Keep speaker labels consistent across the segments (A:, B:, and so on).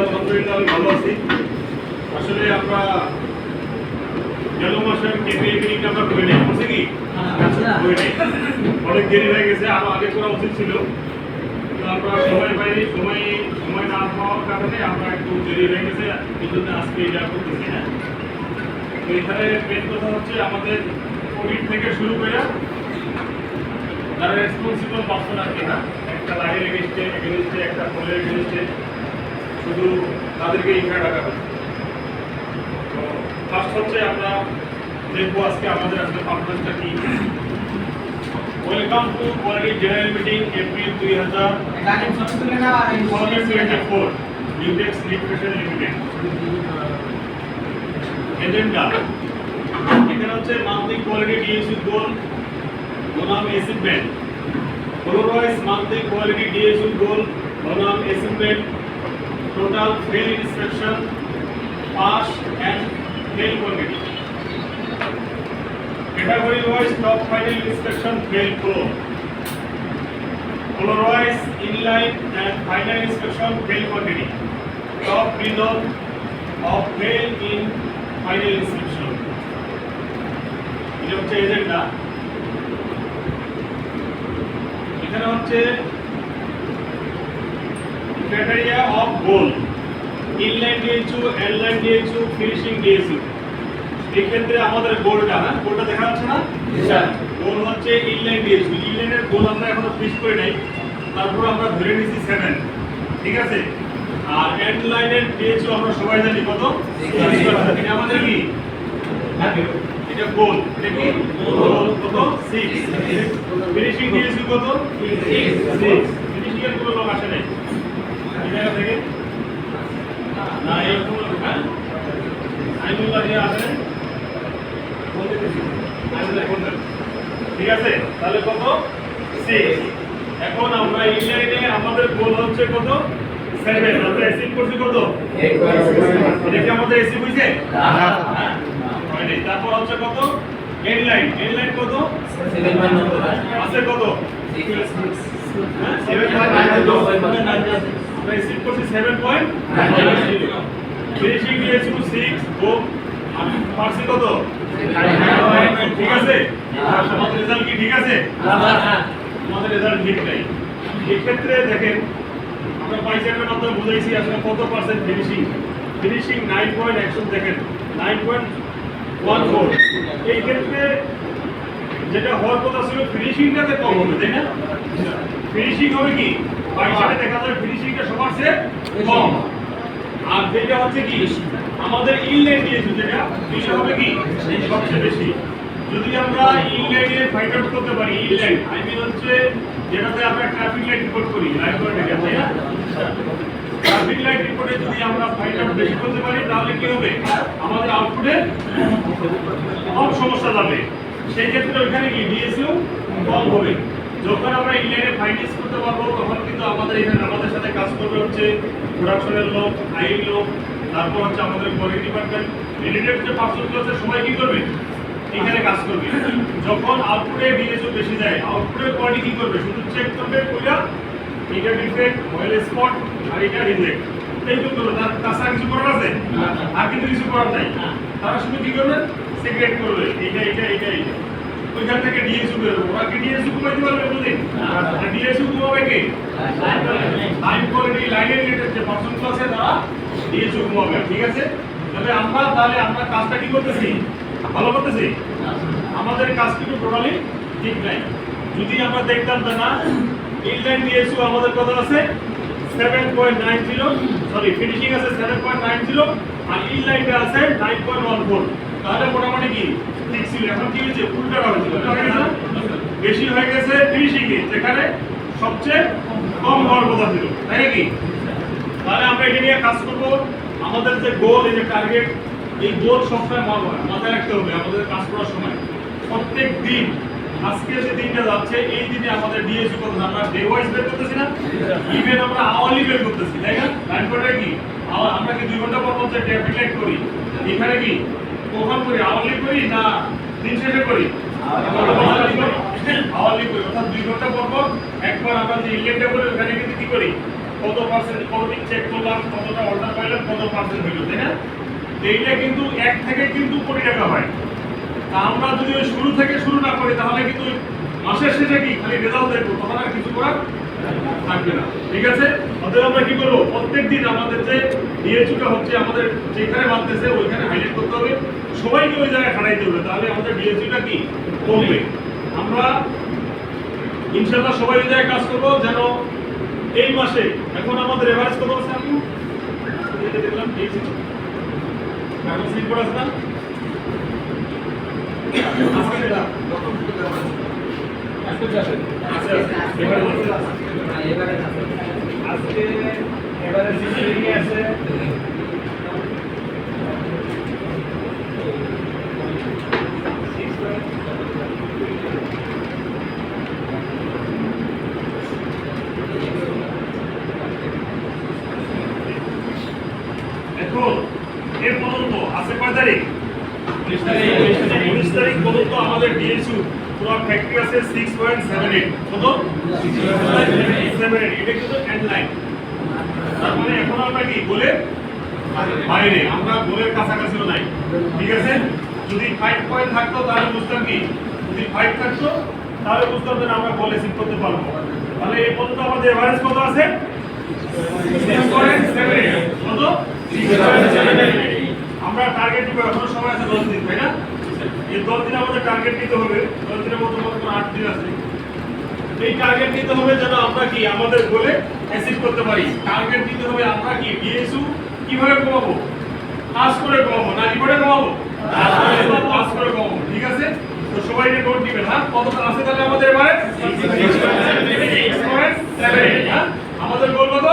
A: আলহামদুলিল্লাহ আমি ভালো আছি। আসলে আমরা গেল মাসের কেন্দ্রীয় মিটিংটা আমরা করে নেই, বলছে কি করে নেই, অনেক দেরি হয়ে গেছে, আরো আগে করা উচিত ছিল। তো আমরা সময় পাইনি, সময় না পাওয়ার কারণে আমরা একটু দেরি হয়ে গেছে, এই জন্য আজকে এটা করতেছি। হ্যাঁ, তো এখানে মেন কথা হচ্ছে আমাদের কোভিড থেকে শুরু করে যারা রেসপন্সিবল পার্সন আছে না, একটা লাইনের এগেনস্টে একটা পোলের এগেনস্টে শুধু তাদেরকে ইনভাইট রাখা হচ্ছে। তো ফার্স্ট হচ্ছে আমরা দেখবো আজকে আমাদের আসলে কনফারেন্সটা কি। Welcome to quality general meeting April 2024 Newtex limited limited. Agenda এখানে হচ্ছে মান্থলি কোয়ালিটি ডিএসইউ গোল বনাম achievement, followers monthly quality DSU goal বনাম achievement, total fail inspection, pass and fail quantity. Category wise top final inspection fail pro. Color wise inline and final inspection fail quantity. Top result of fail in final inspection. এটা হচ্ছে agenda. এখানে হচ্ছে criteria of goal, inline DHU, endline DHU, finishing DHU। এই ক্ষেত্রে আমাদের গোলটা দেখা যাচ্ছে না? গোল হচ্ছে ইনলাইন DHU। ইনলাইনের গোল আমরা এখনো ফিক্স করে নাই, তারপর আমরা ধরে নিয়েছি 7, ঠিক আছে। আর এন্ড লাইনের DHU আমরা সবাই জানি কত? এটা আমাদের কি? এটা গোল। এটা কি? গোল কত? 6। ফিনিশিং DHU কত? 6। ফিনিশিং এর কোনো লোক আসে নাই জায়গা থেকে না, এই আইনুল্লাহ যে আছে ঠিক আছে, তাহলে কত? 6। এখন আমরা ইনলাইনে আমাদের গোল হচ্ছে কত? 7। আমরা অ্যাচিভ করছি কত? এটা কি আমাদের অ্যাচিভ হইছে? হ্যাঁ, হয়নি। তারপর হচ্ছে কত? এন্ডলাইন কত? 7 আছে কত? 7.9 আমরা রিসিভ করছি 7.9। ফিনিশিং DHU 6 ও আমি পারছি কত? ঠিক আছে। আমাদের রেজাল্ট কি ঠিক আছে? আমাদের রেজাল্ট ঠিক নাই। এই ক্ষেত্রে দেখেন আমরা পাইচারের মাধ্যমে বুঝাইছি আসলে কত পার্সেন্ট ফিনিশিং 9.1 দেখেন 9.14। এই ক্ষেত্রে যেটা হওয়ার কথা ছিল ফিনিশিংটাতে কম হবে, তাই না? ফিনিশিং হবে কি পাইচারে দেখা যায় ফিনিশিংটা সবার চেয়ে কম। আর যেটা হচ্ছে কি আমাদের ইনলাইন DHU যেটা হবে কি সবচেয়ে বেশি। যদি আমরা ইনলাইনে ফাইন্ড আউট করতে পারি, ইনলাইন আই মিন হচ্ছে যেটাতে আমরা ট্রাফিক লাইট রিপোর্ট করি লাইভ করে দেখেন, তাই না? ট্রাফিক লাইট রিপোর্টে যদি আমরা ফাইন্ড আউট বেশি করতে পারি তাহলে কি হবে? আমাদের আউটপুটে কম সমস্যা যাবে। সেই ক্ষেত্রে ওইখানে কি DHU কম হবে। যখন আমরা ইনলাইনে ফাইন্ডিংস করতে পারবো তখন কিন্তু আমাদের এখানে আমাদের সাথে কাজ করবে হচ্ছে প্রোডাকশনের লোক, আইন লোক, তারপর হচ্ছে আমাদের কোয়ালিটি ডিপার্টমেন্ট, রিলেটেড যে পার্সনগুলো আছে সবাই কি করবে? এখানে কাজ করবে। যখন আউটপুটে DHU বেশি যায় আউটপুটের কোয়ালিটি কি করবে? শুধু চেক করবে কইরা এটা ডিফেক্ট, অয়েল স্পট আর এটা রিজেক্ট, এইগুলো তার তাছাড়া কিছু করার আছে? আর কিন্তু কিছু করার নাই। তারা শুধু কি করবে? সিগারেট করবে এইটা ওইখান থেকে DHU বেরোবে। ওরা কি DHU কমাইতে পারবে বুঝলেন? DHU কমাবে কে? লাইন কোয়ালিটি লাইনের রিলেটেড যে পার্সনগুলো আছে তারা DHU কমাবে, ঠিক আছে। তাহলে আমরা কাজটা কি করতেছি? ভালো করতেছি। আমাদের কাজ কিন্তু টোটালি ঠিক নাই। যদি আমরা দেখতাম যে না ইনলাইন DHU আমাদের কত আছে 7.90, সরি ফিনিশিং আছে 7.90 আর ইনলাইনটা আছে 9.14, তাহলে মোটামুটি কি ঠিক ছিল। এখন কি হয়েছে? উল্টাটা হয়েছিল, বেশি হয়ে গেছে ফিনিশিং এ, যেখানে সবচেয়ে কম হওয়ার কথা ছিল, তাই নাকি? তাহলে আমরা এটা নিয়ে কাজ করব। আমাদের যে গোল, এই যে টার্গেট, এই গোল সবসময় মাথায় রাখতে হবে আমাদের কাজ করার সময়। প্রত্যেক দিন আজকে যে দিনটা যাচ্ছে এই দিনে আমাদের DHU কত? আমরা ডে ওয়াইজ বের করতেছি না, ইভেন আমরা আওয়ারলি বের করতেছি, তাই না? লাইন করে কি আমরা কি 2 ঘন্টা পর পর যে ট্রাফিক লাইট করি, এখানে কি কখন করি? আওয়ারলি করি না দিন শেষে করি? আওয়ারলি করি, অর্থাৎ 2 ঘন্টা পর পর একবার আমরা যে ইলেক্টটা করি ওখানে কিন্তু কি করি? কত পার্সেন্ট কতদিন চেক করলাম, কতটা অর্ডার পাইলাম, কত পার্সেন্ট হইল, তাই না? এইটা কিন্তু 1 থেকে কিন্তু কোটি টাকা হয়। তা আমরা যদি ওই শুরু থেকে শুরু না করি তাহলে কিন্তু মাসের শেষে কি খালি রেজাল্ট দেখবো, তখন আর কিছু করার থাকবে না। ঠিক আছে, অতএব আমরা কি করবো, প্রত্যেকদিন আমাদের যে ডিএচইউটা হচ্ছে আমাদের যেখানে বাড়তেছে ওইখানে হাইলাইট করতে হবে, সবাইকে ওই জায়গায় খাটাইতে হবে, তাহলে আমাদের ডিএচইউটা কি কমবে। আমরা ইনশাআল্লাহ সবাই ওই জায়গায় কাজ করবো যেন এই মাসে, এখন আমাদের এভারেজ কত আছে, আমি দেখলাম ডিএচইউ এখন স্লিপ করে আছে না আজকে এবারে সিসি আছে এখন এর পর্যন্ত আছে কয় তারিখ, 19 তারিখ পর্যন্ত আমাদের ডিএসইউ পুরো ফ্যাক্টরি আছে 6.78 কত 6.78, এটা কিন্তু এন্ড লাইন। তার মানে এখন আমরা কি বলে বাইরে, আমরা গোলের কাছাকাছিও নাই। ঠিক আছে, যদি 5 পয়েন্ট থাকতো তাহলে বুঝতাম কি, যদি 5 থাকতো তাহলে বুঝতাম যে আমরা গোলে সিট করতে পারবো। তাহলে এই পর্যন্ত আমাদের এভারেজ কত আছে 6.78 কত 6.78। আমরা টার্গেট দিব, এখনো সময় আছে 10 দিন, তাই না? এই 10 দিন আমাদের টার্গেট নিতে হবে, 10 দিনের মধ্যে মাত্র 8 দিন আছে। এই টার্গেট নিতে হবে যেন আমরা কি আমাদের গোলে অ্যাচিভ করতে পারি। টার্গেট নিতে হবে আমরা কি ডিএসইউ কিভাবে কমাবো, কাজ করে কমাবো না রিপোর্টে কমাবো, কাজ করে কমাবো। ঠিক আছে, তো সবাই এটা নোট দিবেন। হ্যাঁ, কতটা আছে তাহলে আমাদের এবারে 6.78, হ্যাঁ আমাদের গোল কত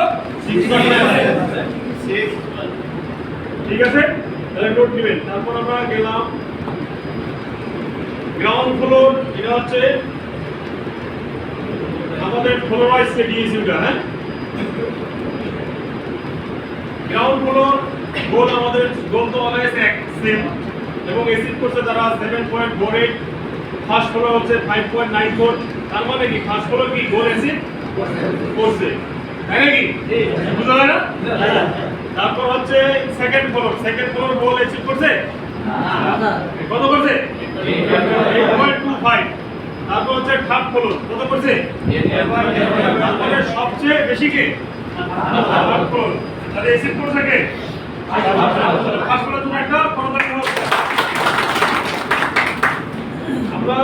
A: 6.78। ঠিক আছে, তাহলে নোট দিবেন। তারপর আমরা গেলাম গ্রাউন্ড ফ্লোর, এটা হচ্ছে আমাদের ফ্লোরাইজ ডিএসইউটা। হ্যাঁ, গ্রাউন্ড ফ্লোর গোল আমাদের গোল তো অলওয়েজ এক সেম, এবং এসিড করছে তারা 7.48, ফার্স্ট ফ্লোর হচ্ছে 5.94। তার মানে কি ফার্স্ট ফ্লোর কি গোল এসিড করছে, তাই নাকি? বুঝা যায় না? তারপর হচ্ছে সেকেন্ড ফ্লোর গোল এসিড করছে কত করছে 8.25। তারপর হচ্ছে থার্ড ফ্লোর কত করছে, তারপরে সবচেয়ে বেশি কে থার্ড ফ্লোর, তাহলে এসিড করছে কে ফার্স্ট ফ্লোর। তুমি একটা করতে হবে, আমরা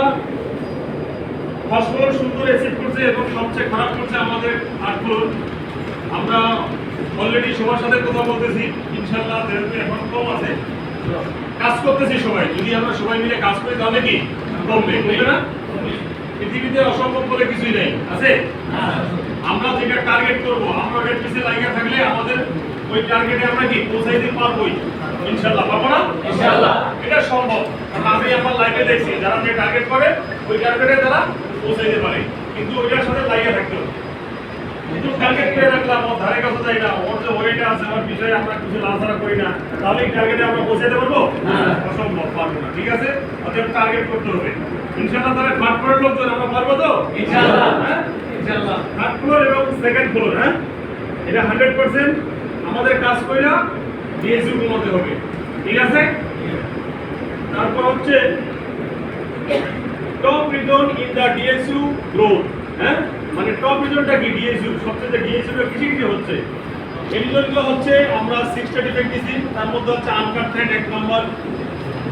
A: ফার্স্ট ফ্লোর সুন্দর এসিড করছে এবং সবচেয়ে খারাপ করছে আমাদের থার্ড ফ্লোর। আমরা অলরেডি সবার সাথে কথা বলতেছি, ইনশাআল্লাহ যেহেতু এখন কম আছে, কাজ করতেছি সবাই। যদি আমরা সবাই মিলে কাজ করি তাহলে কি কমবে, বুঝলে না? পৃথিবীতে অসম্ভব বলে কিছুই নেই, আছে? আমরা যেটা টার্গেট করবো, আমরা ওটার পিছে লাগিয়ে থাকলে আমাদের ওই টার্গেটে আমরা কি পৌঁছাইতে পারবোই ইনশাআল্লাহ। পাবো না ইনশাআল্লাহ, এটা সম্ভব। কারণ আমি আমার লাইফে দেখছি যারা যে টার্গেট করে ওই টার্গেটে তারা পৌঁছাইতে পারে, কিন্তু ওইটার সাথে লাগিয়ে থাকতে হবে। কিন্তু টার্গেট করে রাখলাম, ওর ধারে কাছে যাই না, ওর যে ওয়েটা আছে ওর বিষয়ে আমরা কিছু লালসারা করি না, তাহলে এই টার্গেটে আমরা পৌঁছাতে পারবো? অসম্ভব, পারবো না। ঠিক আছে, অতএব টার্গেট করতে হবে ইনশাআল্লাহ। তাহলে থার্ড ফ্লোরের লোকজন আমরা পারবো তো ইনশাআল্লাহ? হ্যাঁ ইনশাআল্লাহ। থার্ড ফ্লোর এবং সেকেন্ড ফ্লোর, হ্যাঁ এটা 100% আমাদের কাজ কইরা ডিএসইউ কমাতে হবে। ঠিক আছে, তারপর হচ্ছে top reason in the DSU growth. হ্যাঁ, মানে টপ রিজনটা কি ডিএসইউ সবচেয়ে ডিএসইউ এর কিছু কিছু হচ্ছে এই রিজনগুলো হচ্ছে আমরা 6টা ডিফেক্ট দিছি। তার মধ্যে হচ্ছে আনকাট থ্রেড 1 নম্বর,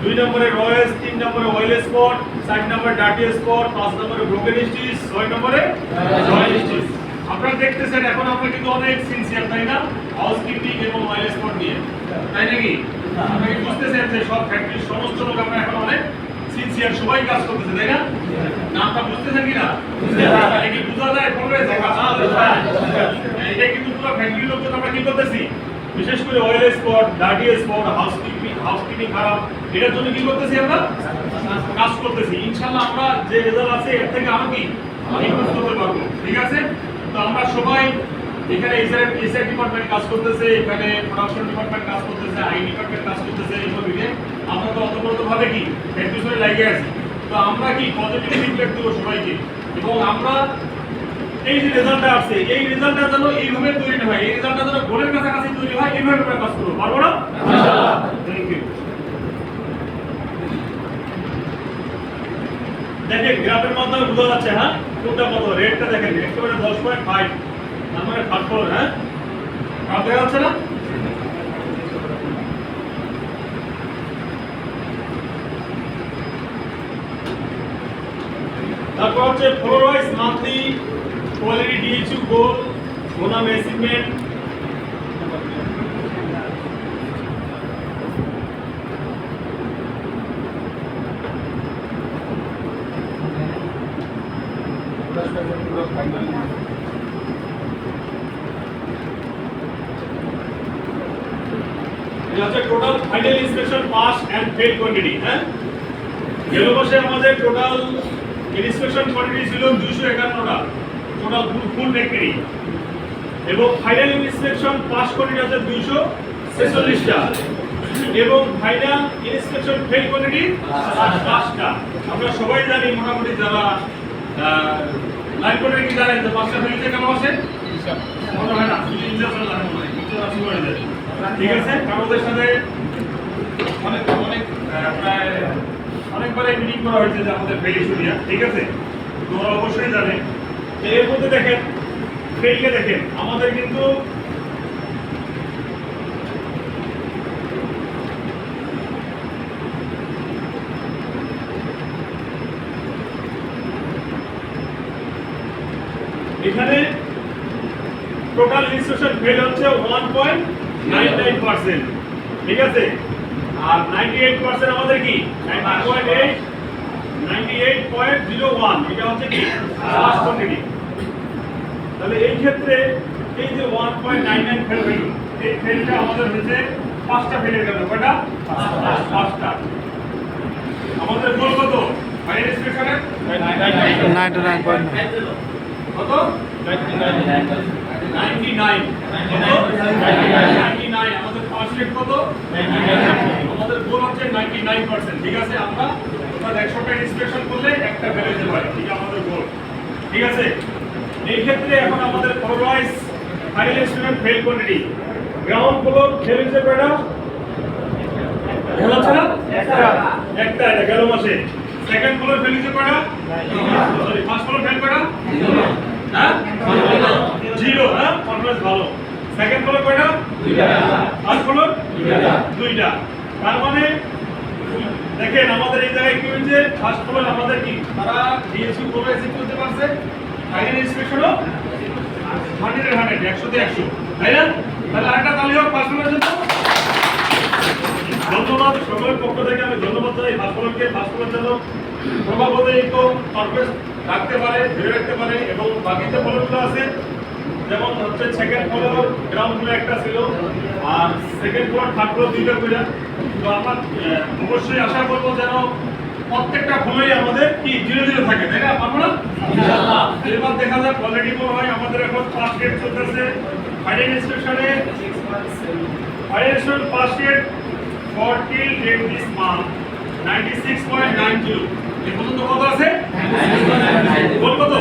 A: 2 নম্বরে রয়েস, 3 নম্বরে অয়েল স্পট, 4 নম্বরে ডার্টি স্পট, 5 নম্বরে ব্রোকেন স্টিচ, 6 নম্বরে জয়েন্ট স্টিচ। আপনারা দেখতেছেন এখন আমরা কিন্তু অনেক সিনসিয়ার, তাই না? হাউসকিপিং এবং অয়েল স্পট নিয়ে, তাই নাকি? আপনারা কি বুঝতেছেন যে সব ফ্যাক্টরির সমস্ত লোক আমরা এখন অনেক সিনসিয়ার, সবাই কাজ করতেছে, তাই না? নামটা বুঝতেছেন কিনা? এটা কি বোঝা যায়? এটা কিন্তু পুরো ফ্যাক্টরির লোকজন আমরা কি করতেছি, বিশেষ করে oil spot, dirty spot, housekeeping খারাপ, এটার জন্য কি করতেছি আমরা কাজ করতেছি। ইনশাআল্লাহ আমরা যে রেজাল্ট আছে এর থেকে আরো কি ইমপ্রুভ করতে পারবো। ঠিক আছে, তো আমরা সবাই এখানে এসআই ডিপার্টমেন্ট কাজ করতেছে, এখানে প্রোডাকশন ডিপার্টমেন্ট কাজ করতেছে, আই ডিপার্টমেন্ট কাজ করতেছে, এইসব মিলে আমরা তো অতপ্রতভাবে কি এর পিছনে লাগিয়ে আছি। তো আমরা কি পজিটিভ ফিডব্যাক দেবো সবাইকে, এবং আমরা এই যে রেজাল্টটা আসছে, এই রেজাল্টটা যেন এইভাবে তৈরি না হয়, এই রেজাল্টটা যেন গোলের কাছাকাছি তৈরি হয়, এইভাবে আমরা কাজ করবো, পারবো না? ইনশাআল্লাহ। Thank you. দেখেন গ্রাফের মাধ্যমে বোঝা যাচ্ছে, হ্যাঁ কোনটা কত, রেটটা দেখেন একেবারে 10.5, তার মানে ভাগ করুন, হ্যাঁ গ্রাফ দেখা যাচ্ছে না? তারপর হচ্ছে floor wise monthly quality DHU goal, ওনাম অ্যাচিভমেন্ট, এটা হচ্ছে total final inspection pass and fail quantity. হ্যাঁ গেল মাসে আমাদের টোটাল ইন্সপেকশন কোয়ান্টিটি ছিল 251টা, টোটাল ফুল নেকড়ি, এবং ফাইনাল ইন্সপেকশন পাস কোয়ান্টিটি আছে 246টা, এবং ফাইনাল ইন্সপেকশন ফেল কোয়ান্টিটি 5টা। আমরা সবাই জানি মোটামুটি যারা লাইন কোয়ান্টিটি কি জানেন যে 5টা ফেলতে কেন আসে মনে হয় না, ইনজারশন জানেন মনে হয়, ইনজারশন করে দেয়। ঠিক আছে, কাগজের সাথে অনেক অনেক প্রায় অনেকবার মিটিং করা হয়েছে যে আমাদের ফেল ইস্যু নিয়ে। ঠিক আছে, তোমরা অবশ্যই জানে। এর মধ্যে দেখেন ফেলকে দেখেন আমাদের কিন্তু এখানে টোটাল ইনস্টিটিউশন ফেল হচ্ছে 1.99%। ঠিক আছে, আর 98% আমাদের কি 98.01, এটা হচ্ছে কি পাস কোয়ান্টিটি। তাহলে এই ক্ষেত্রে এই যে 1.99 ফেল ভ্যালু, এই ফেলটা আমাদের হচ্ছে 5টা ফেলের জন্য, কয়টা? 5টা। আমাদের গোল কত ফাইনাল ইন্সপেকশনে?
B: 99.9
A: কত? 99 আমাদের পাস রেট কত? আমাদের গোল হচ্ছে 99%। ঠিক আছে, আমরা টোটাল 100টা ইন্সপেকশন করলে একটা ফেল হতে পারে, ঠিক আমাদের গোল। ঠিক আছে, এই ক্ষেত্রে এখন আমাদের floor wise final inspection fail quantity, ground floor fail হচ্ছে কয়টা? হচ্ছে না একটা, এটা গেল মাসে। সেকেন্ড ফ্লোর ফেল হচ্ছে কয়টা? সরি, ফার্স্ট ফ্লোর ফেল কয়টা? হ্যাঁ 0। হ্যাঁ কনফারেন্স ভালো। সেকেন্ড ফ্লোর কয়টা? 2টা। ফার্স্ট ফ্লোর 2টা। তার মানে দেখেন আমাদের এই জায়গায় কি হয়েছে, ফার্স্ট ফ্লোর আমাদের কি তারা ডিএসইউ করে এসে করতে পারছে, ফাইনাল ইন্সপেকশনও 100 এর 100, 100 তে 100, তাই না? তাহলে আরেকটা তালি হোক ফার্স্ট ফ্লোরের জন্য। ধন্যবাদ সকলের পক্ষ থেকে, আমি ধন্যবাদ জানাই ফার্স্ট ফ্লোরকে। ফার্স্ট ফ্লোরের জন্য প্রভাবত পারফেক্ট রাখতে পারে, ধরে রাখতে পারে, এবং বাকি যে ফ্লোরগুলো আছে যেমন হচ্ছে সেকেন্ড ফ্লোর গ্রাউন্ড ফ্লোর একটা ছিল, আর সেকেন্ড ফ্লোর থার্ড ফ্লোর 2টা করে। তো আমরা অবশ্যই আশা করবো যেন প্রত্যেকটা ফ্লোরই আমাদের কি 0-0 থাকে, তাই না? পারবো না ইনশাআল্লাহ। এবার দেখা যাক কোয়ালিটি কোন হয়। আমাদের এখন পাস রেট চলতেছে ফাইনাল ইন্সপেকশনে, final inspection pass rate for till date this month 96.90। এই পর্যন্ত কত আছে? গোল কত?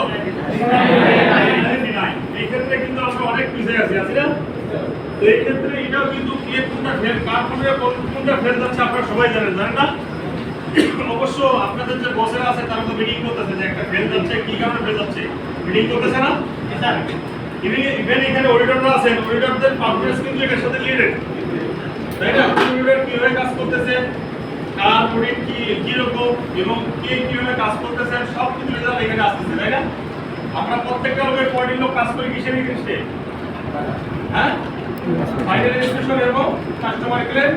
A: 99। এই ক্ষেত্রে কিন্তু আমরা অনেক পিছিয়ে আছি, আছি না? তো এই ক্ষেত্রে এটাও কিন্তু কে কোনটা ফেল, কার কোনটা ফেল যাচ্ছে আপনারা সবাই জানেন, জানেন না? অবশ্য আপনাদের যে বসেরা আছে তারা তো মিটিং করতেছে যে একটা ফেল যাচ্ছে, কি কারণে ফেল যাচ্ছে, মিটিং করতেছে না? ইভেন এখানে অডিটররা আছেন, অডিটরদের পারফরম্যান্স কিন্তু এটার সাথে রিলেটেড, তাই না? অডিটর কিভাবে কাজ করতেছে, কার অডিট কি রকম, এবং কে কিভাবে কাজ করতেছে, সব কিছু রেজাল্ট এখানে আসতেছে, তাই না? আমরা প্রত্যেকটা লোকের কোয়ার্টির লোক কাজ করি কিসের এগেইনস্টে? হ্যাঁ ফাইনাল ইন্সপেকশন এবং কাস্টমার ক্লেম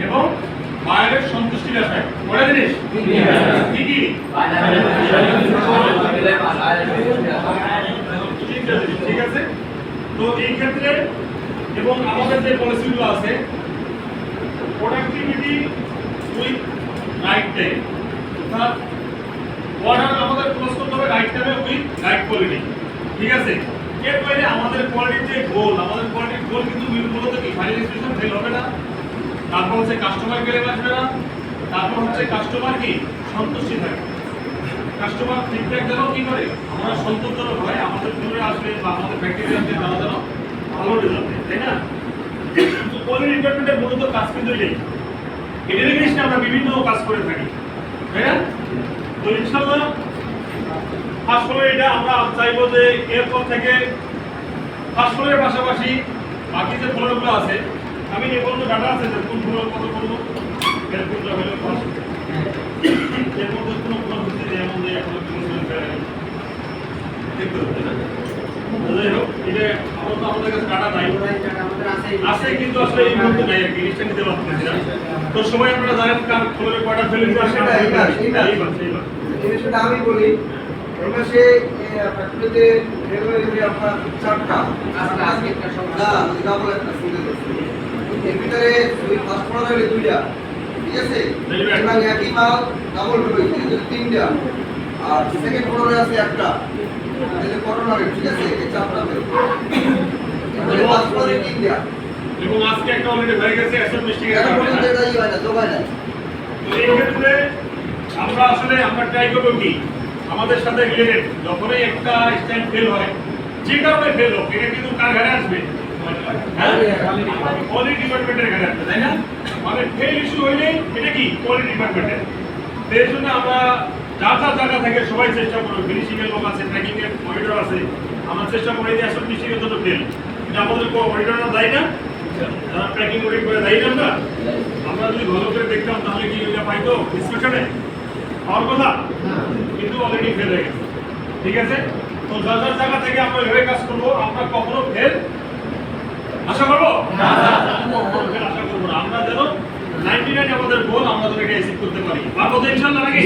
A: এবং বায়ারের সন্তুষ্টির আশায়। কয়টা জিনিস কি কি? ঠিক আছে, তো এই ক্ষেত্রে এবং আমাদের যে পলিসিগুলো আছে, প্রোডাক্টিভিটি উইথ রাইট টাইম, অর্থাৎ অর্ডার আমাদের ক্লোজ করতে হবে রাইট টাইমে উইথ রাইট কোয়ালিটি। ঠিক আছে, এর বাইরে আমাদের কোয়ালিটির যে গোল, আমাদের কোয়ালিটির গোল কিন্তু মূলত কি ফাইনাল ইন্সপেকশন ফেল হবে না, তারপর হচ্ছে কাস্টমার ক্লেম আসবে না, তারপর হচ্ছে কাস্টমার কি সন্তুষ্টি থাকবে। কাস্টমার ফিডব্যাক যেন কি করে আমরা সন্তোষজনক হয়, আমাদের ফ্লোরে আসলে বা আমাদের ফ্যাক্টরি আসলে তারা যেন ভালো রেজাল্ট দেয়, তাই না? তো কোয়ালিটি ডিপার্টমেন্টের মূলত কাজ কিন্তু এটাই, এটার এগেইনস্টে আমরা বিভিন্ন কাজ করে থাকি, তাই না? তো ইনশাআল্লাহ আসলে এটা আমরা চাইবো যে এরপর থেকে ফাস্টফুডের পাশাপাশি বাকি যে ফলগুলো আছে, আমি এই পর্যন্ত ডাটা আছে যে কোন ফল কত করবো এরকমটা হলো ফার্স্ট এর মধ্যে কোনো ফল হচ্ছে যে এমন যে এখন দেখতে হবে না। যাই হোক, এটা আমরা তো আমাদের কাছে ডাটা নাই, আছে কিন্তু আসলে এই মুহূর্তে নাই আর কি, লিস্টটা নিতে পারতেছি না। তো সবাই আপনারা জানেন কার ফলের কয়টা ফেলে দিতে আসে
B: সেটা আমি বলি রমেশে ফ্যাক্টরিতে রেলওয়ে আপনার 4টা আজকে একটা সংখ্যা ডাবল একটা সিঙ্গেল এর ভিতরে ওই ফার্স্ট প্রোডাক্ট হলো 2টা, ঠিক আছে? এবং একই মাল ডাবল হইছে 3টা, আর সেকেন্ড প্রোডাক্ট আছে একটা, তাহলে করোনার, ঠিক আছে? এই 4টা বের তাহলে ফার্স্ট প্রোডাক্ট 3টা,
A: এবং আজকে একটা অলরেডি হয়ে গেছে অ্যাসেট মিস্টেক
B: এটা পর্যন্ত এটাই হয় না, জোগায় না।
A: তো এই ক্ষেত্রে আমরা ট্রাই করবো কি আমাদের সাথে রিলেটেড যখনই একটা স্ট্যান্ড ফেল হয়, যে কারণে ফেল হোক, এটা কিন্তু কার ঘরে আসবে? কোয়ালিটি ডিপার্টমেন্টের ঘরে আসবে, তাই না? মানে ফেল ইস্যু হইলে এটা কি কোয়ালিটি ডিপার্টমেন্টের। এর জন্য আমরা যার জায়গা থেকে সবাই চেষ্টা করবো, ফিনিশিং এর লোক আছে, ট্র্যাকিং এর অডিটর আছে, আমরা চেষ্টা করি যে আসলে ফিনিশিং এর জন্য ফেল এটা আমাদের অডিটররা দেয় না, যারা ট্র্যাকিং অডিট করে দেয় না। আমরা যদি ভালো করে দেখতাম তাহলে কি এটা পাইতো ডিসকাশনে হওয়ার কথা, কিন্তু অলরেডি ফেল হয়ে গেছে, ঠিক আছে? তো যার জায়গা থেকে আমরা এভাবে কাজ করবো, আমরা কখনো ফেল আশা করবো কখনো ফেল আশা করবো না। আমরা যেন 99 আমাদের গোল, আমরা যেন এটা অ্যাচিভ করতে পারি, পারবো তো ইনশাআল্লাহ নাকি?